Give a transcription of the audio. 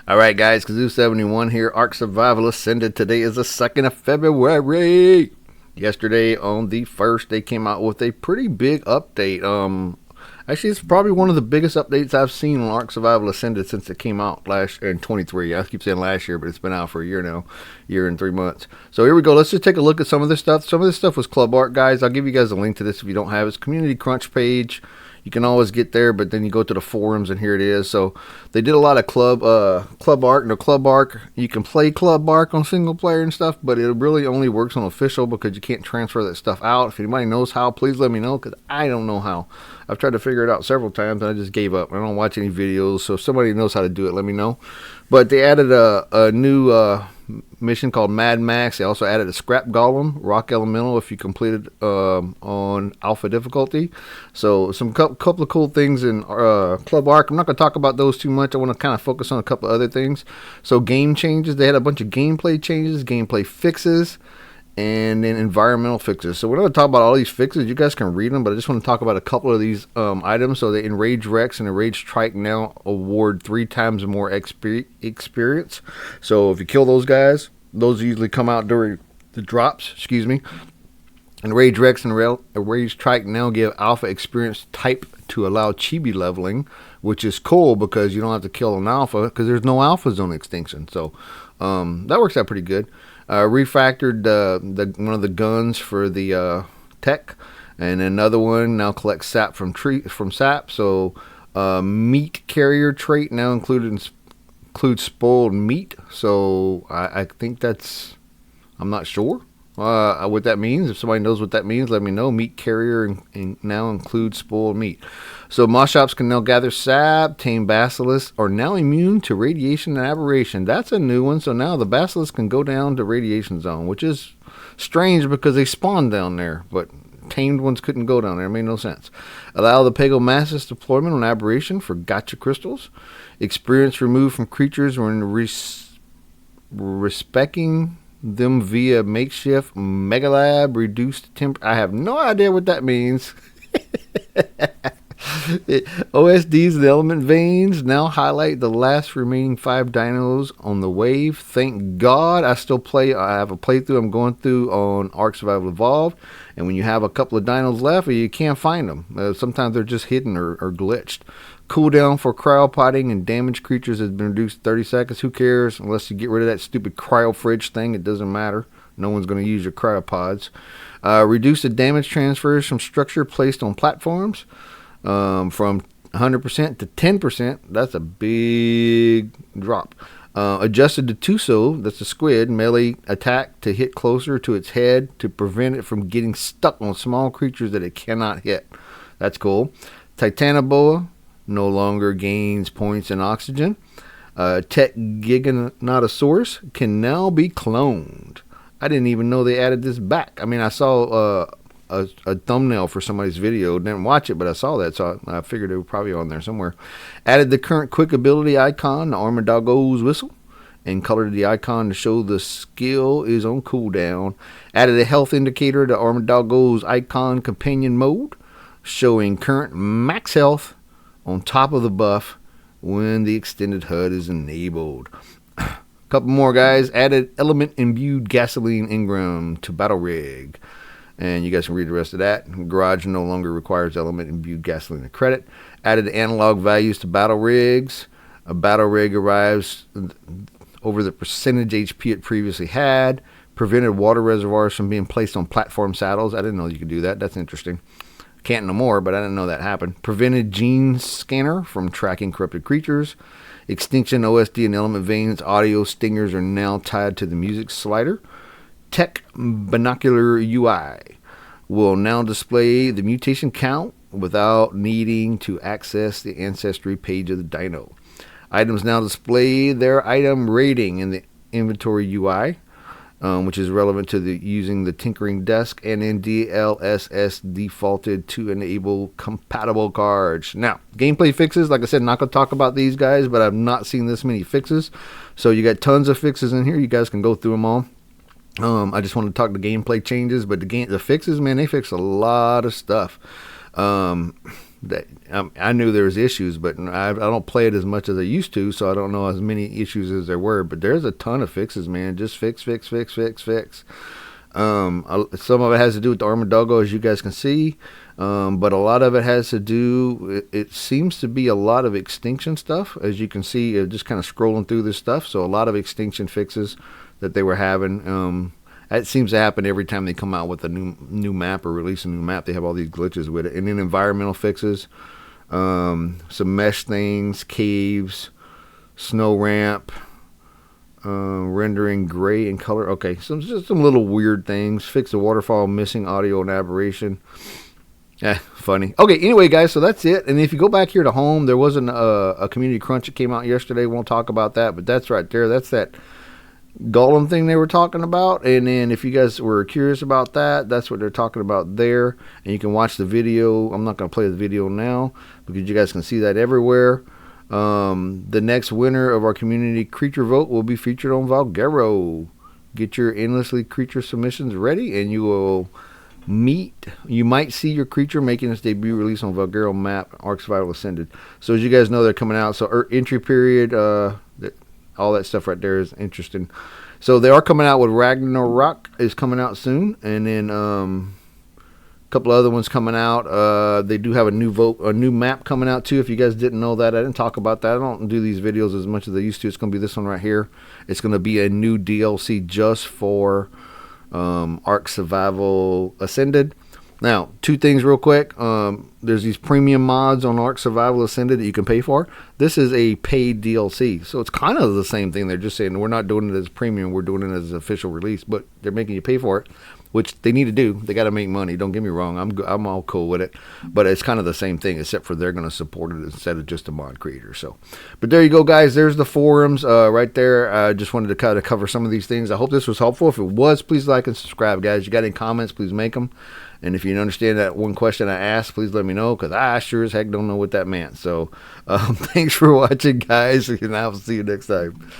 Alright guys, Kazoo71 here, Ark Survival Ascended. Today is the 2nd of February. Yesterday on the 1st, they came out with a pretty big update. Actually, it's probably one of the biggest updates I've seen on Ark Survival Ascended since it came out last in 23. I keep saying last year, but it's been out for a year now, year and 3 months. So here we go. Let's just take a look at some of this stuff. Some of this stuff was club art, guys. I'll give you guys a link to this if you don't have it. It's Community Crunch page. You can always get there, but then you go to the forums, and here it is. So they did a lot of club art. No, club art. You can play club art on single player and stuff, but it really only works on official because you can't transfer that stuff out. If anybody knows how, please let me know, because I don't know how. I've tried to figure it out several times, and I just gave up. I don't watch any videos, so if somebody knows how to do it, let me know. But they added a new mission called Mad Max. They also added a scrap golem, rock elemental, if you completed on alpha difficulty. So some couple of cool things in Club Ark. I'm not going to talk about those too much. I want to kind of focus on a couple other things. So game changes. They had a bunch of gameplay changes, gameplay fixes, and then environmental fixes. So we're going to talk about all these fixes. You guys can read them, but I just want to talk about a couple of these items. So the Enraged Rex and Enraged Trike now award 3 times more experience. So if you kill those guys, those usually come out during the drops. Excuse me. Enraged Rex and Enraged Trike now give alpha experience type to allow chibi leveling, which is cool because you don't have to kill an alpha because there's no alpha zone extinction. So that works out pretty good. Refactored one of the guns for the tech, and another one now collects sap from sap. So meat carrier trait now includes spoiled meat. So I think that's, I'm not sure what that means. If somebody knows what that means, let me know. Meat carrier now includes spoiled meat. So moss shops can now gather sap. Tame basilisks are now immune to radiation and aberration. That's a new one. So now the basilisks can go down to radiation zone, which is strange because they spawned down there, but tamed ones couldn't go down there. It made no sense. Allow the Pagomasis deployment on aberration for gotcha crystals. Experience removed from creatures when respecting them via makeshift megalab. Reduced temp. I have no idea what that means. OSDs and element veins now highlight the last remaining 5 dinos on the wave. Thank God I still play. I have a playthrough I'm going through on Ark Survival Evolved, and when you have a couple of dinos left, you can't find them. Sometimes they're just hidden or glitched. Cooldown for cryopotting and damaged creatures has been reduced 30 seconds. Who cares? Unless you get rid of that stupid cryo fridge thing, it doesn't matter. No one's going to use your cryopods. Reduce the damage transfers from structure placed on platforms from 100% to 10%. That's a big drop. Adjusted the Tuso, that's the squid, melee attack to hit closer to its head to prevent it from getting stuck on small creatures that it cannot hit. That's cool. Titanoboa no longer gains points in oxygen. Tech Giganotosaurus can now be cloned. I didn't even know they added this back. I mean, I saw a thumbnail for somebody's video. Didn't watch it, but I saw that, so I figured it was probably on there somewhere. Added the current quick ability icon, the Armored Doggo's Whistle, and colored the icon to show the skill is on cooldown. Added a health indicator to Armored Doggo's icon companion mode, showing current max health on top of the buff when the extended HUD is enabled. Couple more, guys. Added element imbued gasoline engram to battle rig, and you guys can read the rest of that. Garage no longer requires element imbued gasoline or credit. Added analog values to battle rigs. A battle rig arrives over the percentage HP it previously had. Prevented water reservoirs from being placed on platform saddles. I didn't know you could do that. That's interesting. Can't no more, but I didn't know that happened. Prevented gene scanner from tracking corrupted creatures. Extinction, OSD, and element veins audio stingers are now tied to the music slider. Tech binocular UI will now display the mutation count without needing to access the ancestry page of the dino. Items now display their item rating in the inventory UI, which is relevant to using the tinkering desk, and in DLSS defaulted to enable compatible cards. Now, gameplay fixes, like I said, not going to talk about these guys, but I've not seen this many fixes. So you got tons of fixes in here. You guys can go through them all. I just want to talk the gameplay changes, but the fixes, man, they fix a lot of stuff. that I knew there was issues, but I don't play it as much as I used to, so I don't know as many issues as there were. But there's a ton of fixes, man. Just fix. Some of it has to do with the Armadillo, as you guys can see, but a lot of it has to do. It seems to be a lot of extinction stuff, as you can see, just kind of scrolling through this stuff. So a lot of extinction fixes that they were having. That seems to happen every time they come out with a new map or release a new map. They have all these glitches with it. And then environmental fixes, some mesh things, caves, snow ramp, rendering gray in color. Okay, just some little weird things. Fix the waterfall, missing audio and aberration. Funny. Okay, anyway, guys, so that's it. And if you go back here to home, there wasn't a community crunch that came out yesterday. Won't talk about that, but that's right there. That's that golem thing they were talking about. And then if you guys were curious about that, that's what they're talking about there. And you can watch the video. I'm not going to play the video now because you guys can see that everywhere. The next winner of our community creature vote will be featured on Valguero. Get your endlessly creature submissions ready, and you might see your creature making its debut release on Valguero map, Ark Survival Ascended. So as you guys know, they're coming out. So entry period, all that stuff right there is interesting. So they are coming out with Ragnarok is coming out soon, and then a couple other ones coming out. They do have a new map coming out too. If you guys didn't know that, I didn't talk about that. I don't do these videos as much as I used to. It's going to be this one right here. It's going to be a new DLC just for Ark Survival Ascended. Now, two things real quick. There's these premium mods on Ark Survival Ascended that you can pay for. This is a paid DLC, so it's kind of the same thing. They're just saying we're not doing it as premium, we're doing it as an official release, but they're making you pay for it, which they need to do. They got to make money. Don't get me wrong. I'm all cool with it, but it's kind of the same thing, except for they're going to support it instead of just a mod creator. So, but there you go, guys. There's the forums right there. I just wanted to kind of cover some of these things. I hope this was helpful. If it was, please like and subscribe, guys. You got any comments, please make them. And if you don't understand that one question I asked, please let me know, because I sure as heck don't know what that meant. So thanks for watching, guys, and I'll see you next time.